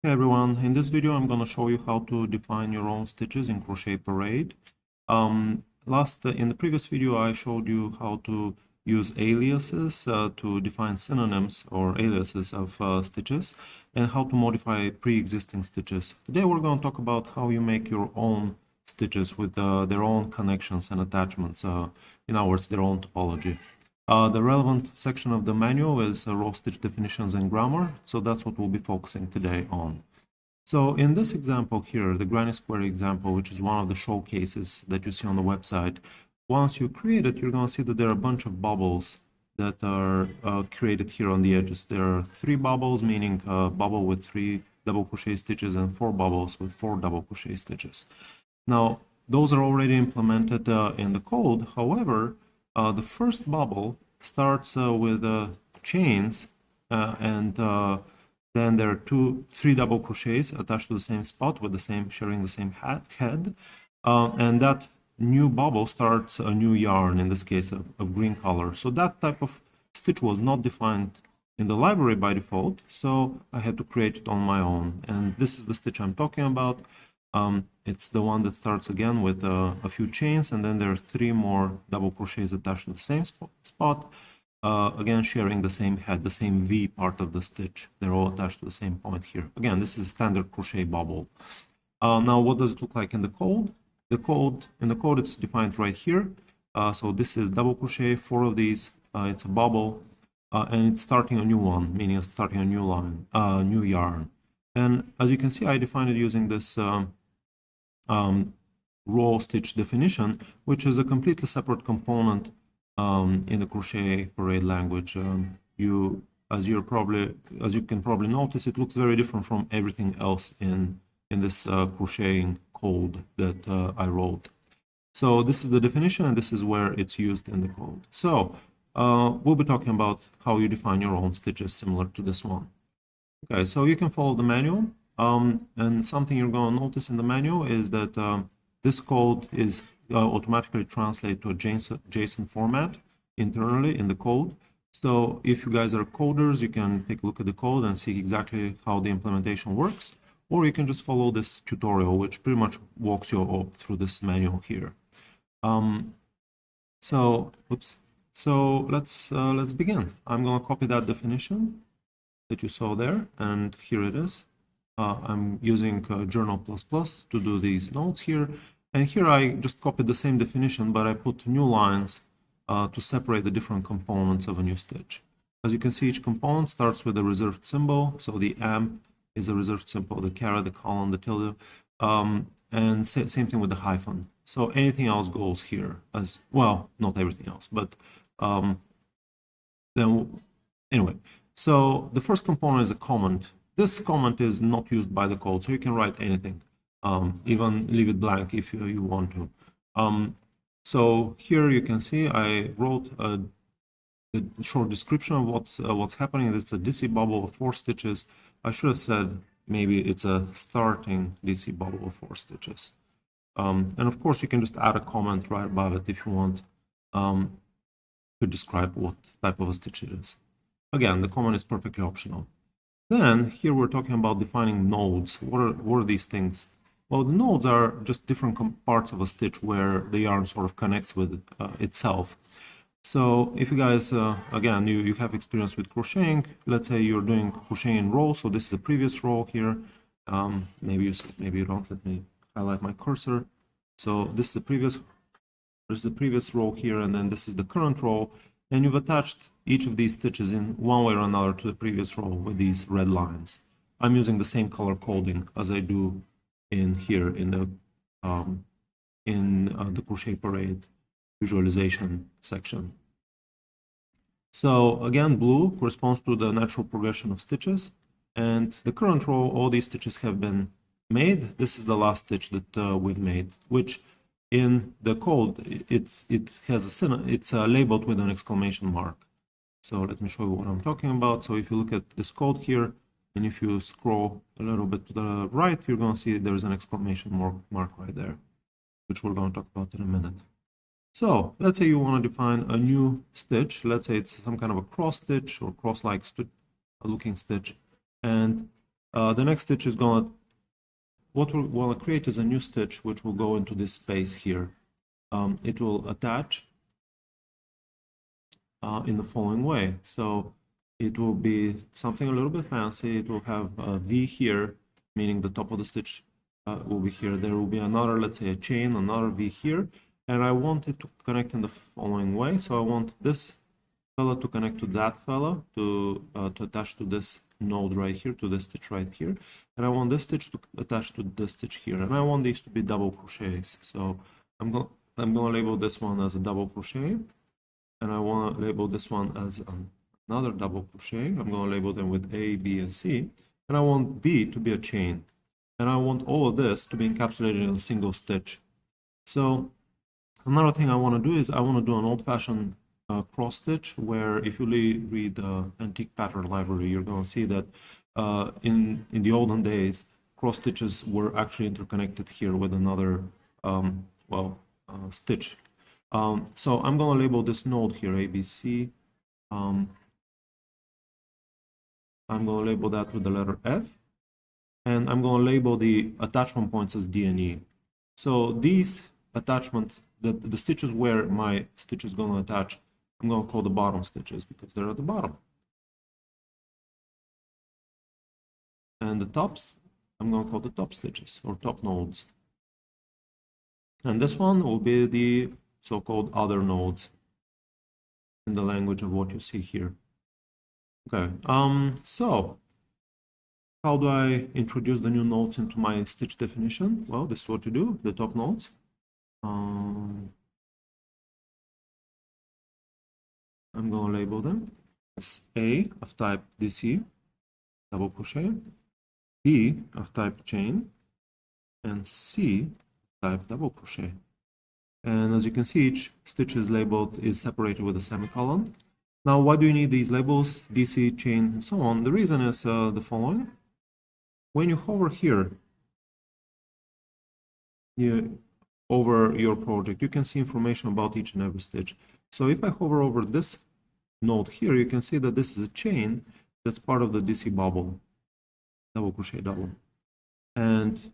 Hey everyone, in this video I'm going to show you how to define your own stitches in CrochetPARADE. In the previous video I showed you how to use aliases to define synonyms or aliases of stitches and how to modify pre-existing stitches. Today we're going to talk about how you make your own stitches with their own connections and attachments, in other words, their own topology. The relevant section of the manual is row stitch definitions and grammar, so that's what we'll be focusing today on. So in this example here, the granny square example, which is one of the showcases that you see on the website, once you create it, you're going to see that there are a bunch of bubbles that are created here on the edges. There are 3 bubbles, meaning a bubble with 3 double crochet stitches and 4 bubbles with 4 double crochet stitches. Now, those are already implemented in the code. However, the first bubble starts with chains and then there are 3 double crochets attached to the same spot with sharing the same head, and that new bubble starts a new yarn, in this case of green color. So that type of stitch was not defined in the library by default, so I had to create it on my own. And this is the stitch I'm talking about. It's the one that starts again with a few chains, and then there are 3 more double crochets attached to the same spot, again sharing the same head, the same V part of the stitch. They're all attached to the same point here. Again, this is a standard crochet bubble. Now, what does it look like in the code? In the code, it's defined right here. So this is double crochet, 4 of these. It's a bubble, and it's starting a new one, meaning it's starting a new line, new yarn. And as you can see, I defined it using this row stitch definition, which is a completely separate component in the CrochetPARADE language. As you can probably notice, it looks very different from everything else in this crocheting code that I wrote. So this is the definition, and this is where it's used in the code. So we'll be talking about how you define your own stitches similar to this one. Okay, so you can follow the manual, and something you're going to notice in the manual is that this code is automatically translated to a JSON format internally in the code. So if you guys are coders, you can take a look at the code and see exactly how the implementation works, or you can just follow this tutorial, which pretty much walks you all through this manual here. So let's begin. I'm going to copy that definition that you saw there, and here it is. I'm using Journal++ to do these notes here, and here I just copied the same definition, but I put new lines to separate the different components of a new stitch. As you can see, each component starts with a reserved symbol, so the amp is a reserved symbol, the caret, the colon, the tilde, and same thing with the hyphen. So anything else goes here as well, not everything else, but then anyway. So the first component is a comment. This comment is not used by the code, so you can write anything, even leave it blank if you want to. So here you can see I wrote a short description of what's happening. It's a DC bubble of 4 stitches. I should have said maybe it's a starting DC bubble of 4 stitches. And of course, you can just add a comment right above it if you want to describe what type of a stitch it is. Again, the comment is perfectly optional. Then here we're talking about defining nodes. What are these things? Well, the nodes are just different parts of a stitch where the yarn sort of connects with itself. So if you guys, again, you have experience with crocheting, let's say you're doing crocheting in row. So this is the previous row here. Maybe you don't. Let me highlight my cursor. So this is the previous row here, and then this is the current row. And you've attached each of these stitches in one way or another to the previous row with these red lines. I'm using the same color coding as I do in here in the CrochetPARADE visualization section. So again, blue corresponds to the natural progression of stitches, and the current row, all these stitches have been made. This is the last stitch that we've made, which in the code it's labeled with an exclamation mark. So let me show you what I'm talking about. So if you look at this code here, and if you scroll a little bit to the right, you're going to see there's an exclamation mark right there, which we're going to talk about in a minute. So let's say you want to define a new stitch. Let's say it's some kind of a cross stitch or cross-like looking stitch. And The next stitch is what we're going to create is a new stitch which will go into this space here. It will attach in the following way. So it will be something a little bit fancy. It will have a V here, meaning the top of the stitch will be here. There will be another, let's say a chain, another V here, and I want it to connect in the following way. So I want this fella to connect to that fella, to attach to this node right here, to this stitch right here, and I want this stitch to attach to this stitch here, and I want these to be double crochets. So I'm gonna label this one as a double crochet, and I want to label this one as another double crochet. I'm going to label them with A, B, and C, and I want B to be a chain, and I want all of this to be encapsulated in a single stitch. So another thing I want to do is I want to do an old-fashioned cross stitch, where if you read the antique pattern library, you're going to see that in the olden days, cross stitches were actually interconnected here with another stitch. So I'm going to label this node here ABC. I'm going to label that with the letter F, and I'm going to label the attachment points as D and E. So these attachments, the stitches where my stitch is going to attach, I'm going to call the bottom stitches because they're at the bottom. And the tops, I'm going to call the top stitches or top nodes. And this one will be the so-called other nodes in the language of what you see here. Okay, so how do I introduce the new nodes into my stitch definition? Well, this is what you do, the top nodes. I'm going to label them as A of type DC, double crochet, B of type chain, and C type double crochet. And as you can see, each stitch is labeled, is separated with a semicolon. Now, why do you need these labels, DC, chain, and so on? The reason is the following. When you hover here over your project, you can see information about each and every stitch. So if I hover over this node here, you can see that this is a chain that's part of the DC bubble, double crochet double. And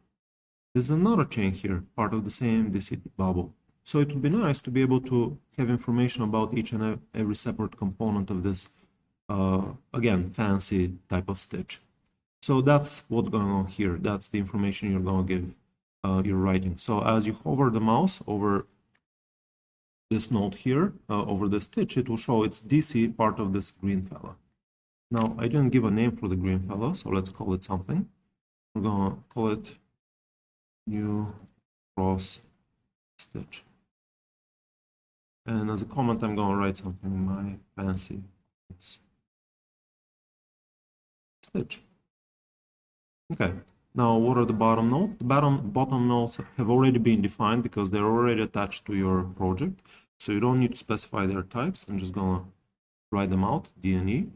there's another chain here, part of the same DC bubble. So it would be nice to be able to have information about each and every separate component of this, again, fancy type of stitch. So that's what's going on here. That's the information you're going to give your writing. So as you hover the mouse over this node here, over the stitch, it will show it's DC, part of this green fella. Now, I didn't give a name for the green fella, so let's call it something. We're going to call it new cross stitch. And as a comment, I'm going to write something, my fancy stitch. Okay, now what are the bottom nodes? The bottom nodes have already been defined because they're already attached to your project. So you don't need to specify their types. I'm just going to write them out, D and E.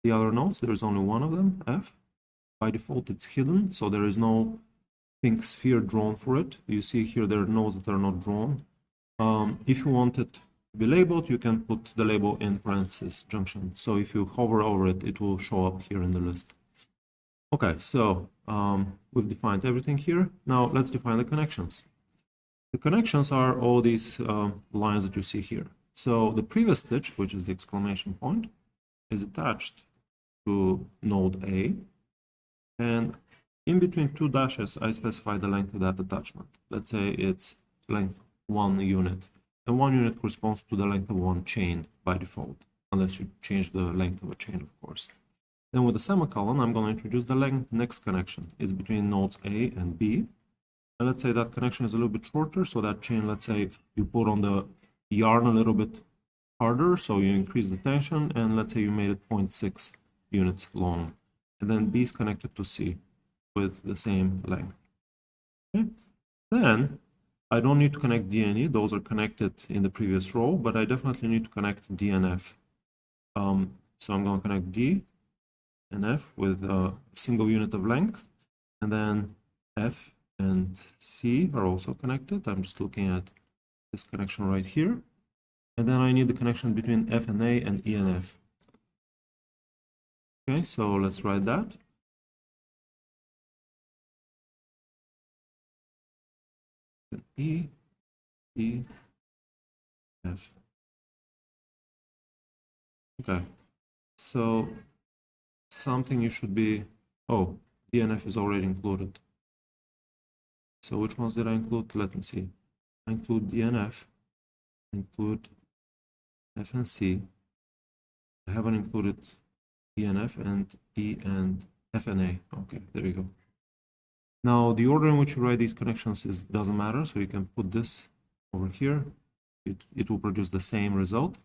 The other nodes, there's only one of them, F. By default, it's hidden, so there is no pink sphere drawn for it. You see here there are nodes that are not drawn. If you want it to be labeled, you can put the label in parentheses, junction. So if you hover over it, it will show up here in the list. Okay, so we've defined everything here. Now let's define the connections. The connections are all these lines that you see here. So the previous stitch, which is the exclamation point, is attached to node A, and in between two dashes, I specify the length of that attachment. Let's say it's length 1 unit, and 1 unit corresponds to the length of one chain by default, unless you change the length of a chain, of course. Then with the semicolon, I'm going to introduce the next connection. It's between nodes A and B. And let's say that connection is a little bit shorter, so that chain, let's say you put on the yarn a little bit harder, so you increase the tension, and let's say you made it 0.6 units long. And then B is connected to C with the same length. Okay. Then I don't need to connect D and E, those are connected in the previous row, but I definitely need to connect D and F. So I'm going to connect D and F with a single unit of length, and then F and C are also connected. I'm just looking at this connection right here. And then I need the connection between F and A and E and F. Okay, so let's write that. E, E, F. Okay, so something you should be, oh, DNF is already included. So which ones did I include? Let me see. I include DNF, include F and C. I haven't included DNF and E and F and A. Okay, there you go. Now the order in which you write these connections doesn't matter, so you can put this over here. It will produce the same result.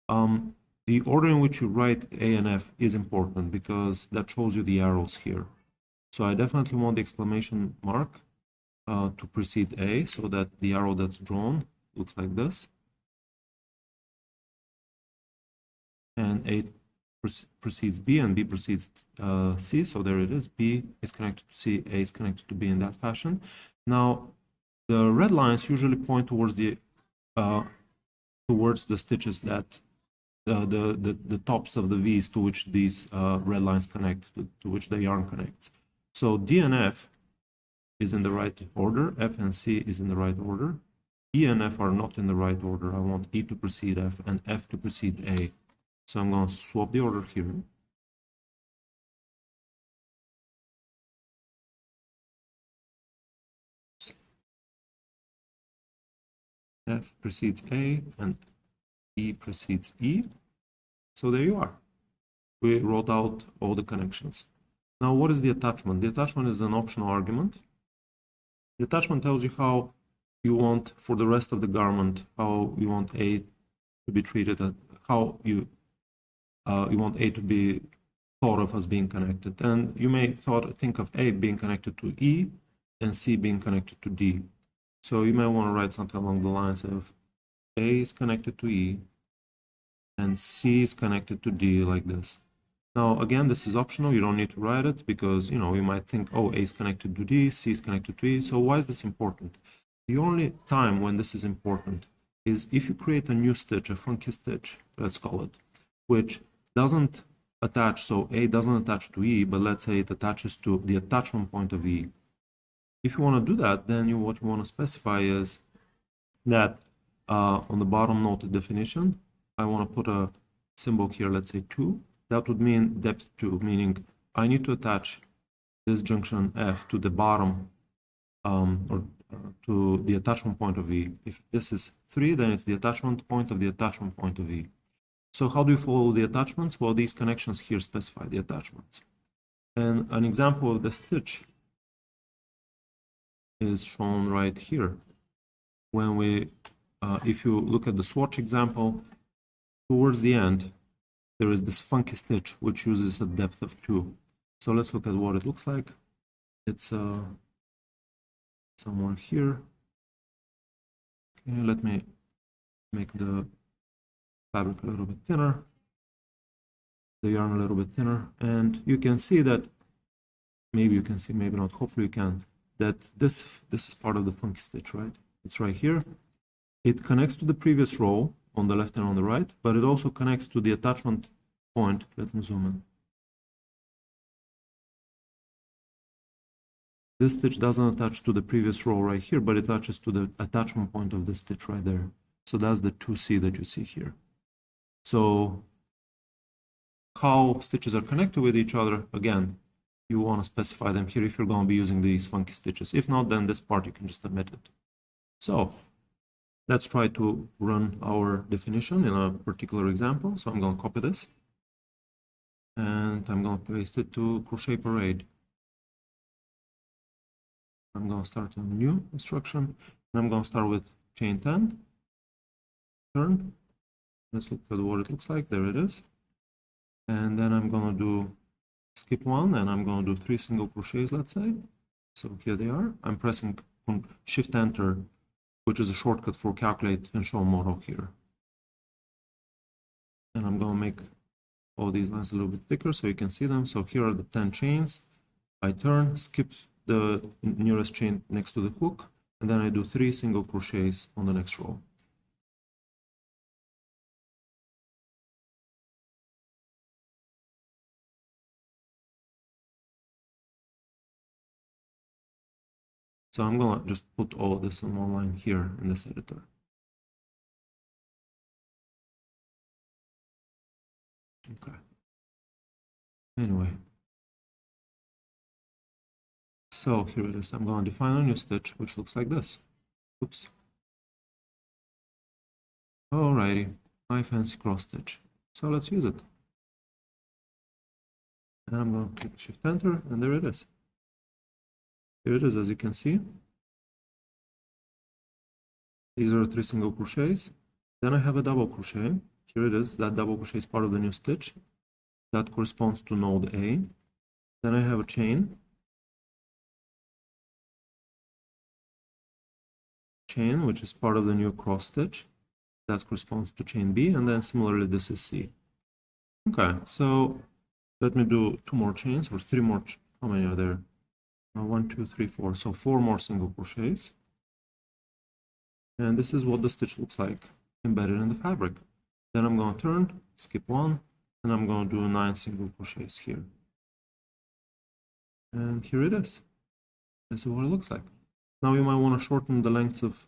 The order in which you write A and F is important because that shows you the arrows here. So I definitely want the exclamation mark to precede A so that the arrow that's drawn looks like this. And A precedes B and B precedes C, so there it is. B is connected to C, A is connected to B in that fashion. Now, the red lines usually point towards the stitches that the tops of the V's to which these red lines connect, to which the yarn connects. So D and F is in the right order, F and C is in the right order. E and F are not in the right order. I want E to precede F and F to precede A. So I'm going to swap the order here. F precedes A and E precedes E. So there you are. We wrote out all the connections. Now, what is the attachment? The attachment is an optional argument. The attachment tells you how you want, for the rest of the garment, how you want A to be treated, how you want A to be thought of as being connected. And you may think of A being connected to E and C being connected to D. So you may want to write something along the lines of A is connected to E and C is connected to D, like this. Now, again, this is optional. You don't need to write it because, you might think, oh, A is connected to D, C is connected to E. So why is this important? The only time when this is important is if you create a new stitch, a funky stitch, let's call it, which doesn't attach, so A doesn't attach to E, but let's say it attaches to the attachment point of E. If you want to do that, then what you want to specify is that on the bottom note definition, I want to put a symbol here, let's say 2. That would mean depth 2, meaning I need to attach this junction F to the bottom or to the attachment point of E. If this is 3, then it's the attachment point of the attachment point of E. So how do you follow the attachments? Well, these connections here specify the attachments. And an example of the stitch is shown right here. When we, if you look at the swatch example, towards the end, there is this funky stitch which uses a depth of 2. So let's look at what it looks like. It's somewhere here. Okay, let me make the fabric a little bit thinner, the yarn a little bit thinner, and you can see that, maybe you can see, maybe not, hopefully you can, that this is part of the funky stitch, right? It's right here. It connects to the previous row on the left and on the right, but it also connects to the attachment point. Let me zoom in. This stitch doesn't attach to the previous row right here, but it attaches to the attachment point of this stitch right there. So that's the 2C that you see here. So how stitches are connected with each other, again, you want to specify them here if you're going to be using these funky stitches. If not, then this part you can just omit it. So let's try to run our definition in a particular example. So I'm going to copy this and I'm going to paste it to CrochetPARADE. I'm going to start a new instruction and I'm going to start with chain 10, turn. Let's look at what it looks like. There it is. And then I'm going to do skip 1 and I'm going to do 3 single crochets, let's say. So here they are. I'm pressing Shift Enter, which is a shortcut for calculate and show model here. And I'm going to make all these lines a little bit thicker so you can see them. So here are the 10 chains. I turn, skip the nearest chain next to the hook, and then I do 3 single crochets on the next row. So I'm gonna just put all of this in one line here in this editor. Okay. Anyway. So here it is. I'm going to define a new stitch, which looks like this. Oops. Alrighty, my fancy cross stitch. So let's use it. And I'm going to click Shift Enter, and there it is. Here it is, as you can see. These are 3 single crochets. Then I have a double crochet. Here it is. That double crochet is part of the new stitch. That corresponds to node A. Then I have a chain. Chain, which is part of the new cross stitch. That corresponds to chain B. And then similarly, this is C. Okay, so let me do 2 more chains, or 3 more. How many are there? 1, 2, 3, 4. So 4 more single crochets. And this is what the stitch looks like embedded in the fabric. Then I'm going to turn, skip 1, and I'm going to do 9 single crochets here. And here it is. This is what it looks like. Now you might want to shorten the lengths of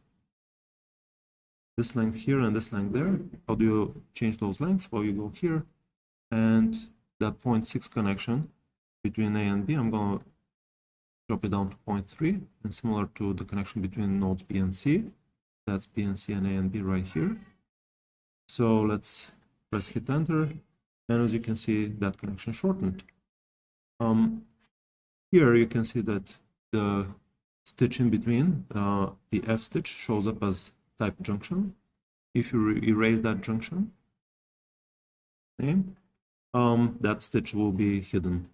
this length here and this length there. How do you change those lengths? Well, you go here, and that 0.6 connection between A and B, I'm going to drop it down to 0.3, and similar to the connection between nodes B and C. That's B and C and A and B right here. So let's press hit enter, and as you can see, that connection shortened. Here you can see that the stitch in between, the F stitch, shows up as type junction. If you erase that junction, okay, that stitch will be hidden.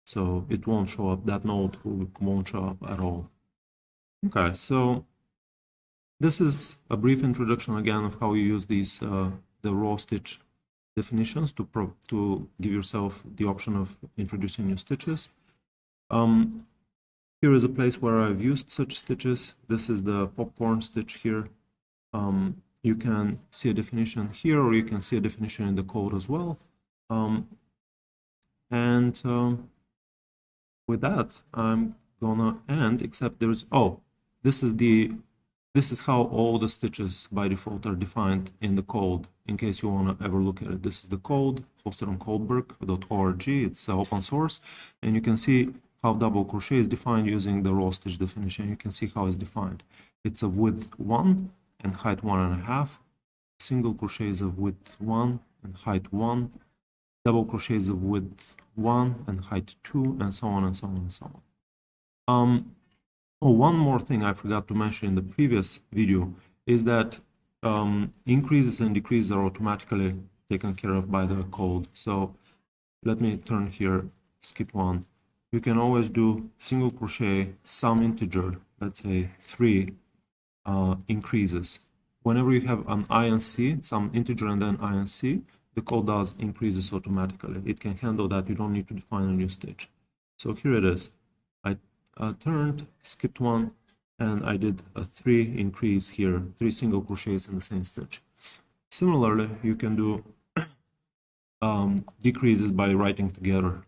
So it won't show up, that node won't show up at all. Okay, so this is a brief introduction again of how you use these the raw stitch definitions to give yourself the option of introducing new stitches. Here is a place where I've used such stitches. This is the popcorn stitch here. You can see a definition here, or you can see a definition in the code as well. With that, I'm gonna end, except there's, this is how all the stitches by default are defined in the code, in case you want to ever look at it. This is the code hosted on codeberg.org. It's open source, and you can see how double crochet is defined using the raw stitch definition. You can see how it's defined. It's of width 1 and height 1.5. Single crochets of width 1 and height 1. Double crochets of width 1 and height 2, and so on and so on and so on. Oh, one more thing I forgot to mention in the previous video is that increases and decreases are automatically taken care of by the code. So let me turn here, skip 1. You can always do single crochet, some integer, let's say 3 increases. Whenever you have an INC, some integer and then INC, the code does increases automatically. It can handle that. You don't need to define a new stitch. So here it is. I turned, skipped 1, and I did a 3 increase here, 3 single crochets in the same stitch. Similarly, you can do decreases by writing together.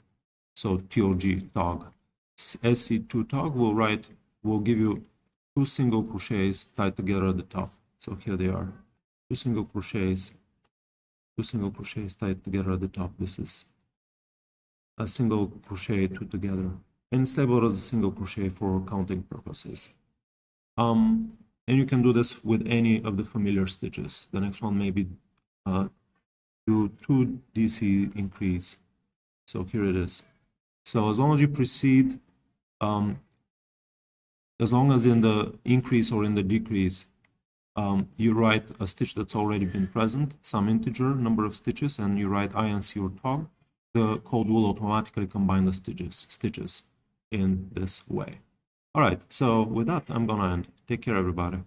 So tog. SC2 tog will give you 2 single crochets tied together at the top. So here they are, 2 single crochets tied together at the top. This is a single crochet 2 together, and it's labeled as a single crochet for counting purposes. And you can do this with any of the familiar stitches. The next one maybe do 2 DC increase. So here it is. So as long as you proceed, as long as in the increase or in the decrease, you write a stitch that's already been present, some integer number of stitches, and you write INC or tog, the code will automatically combine the stitches in this way. All right, so with that, I'm gonna end. Take care, everybody.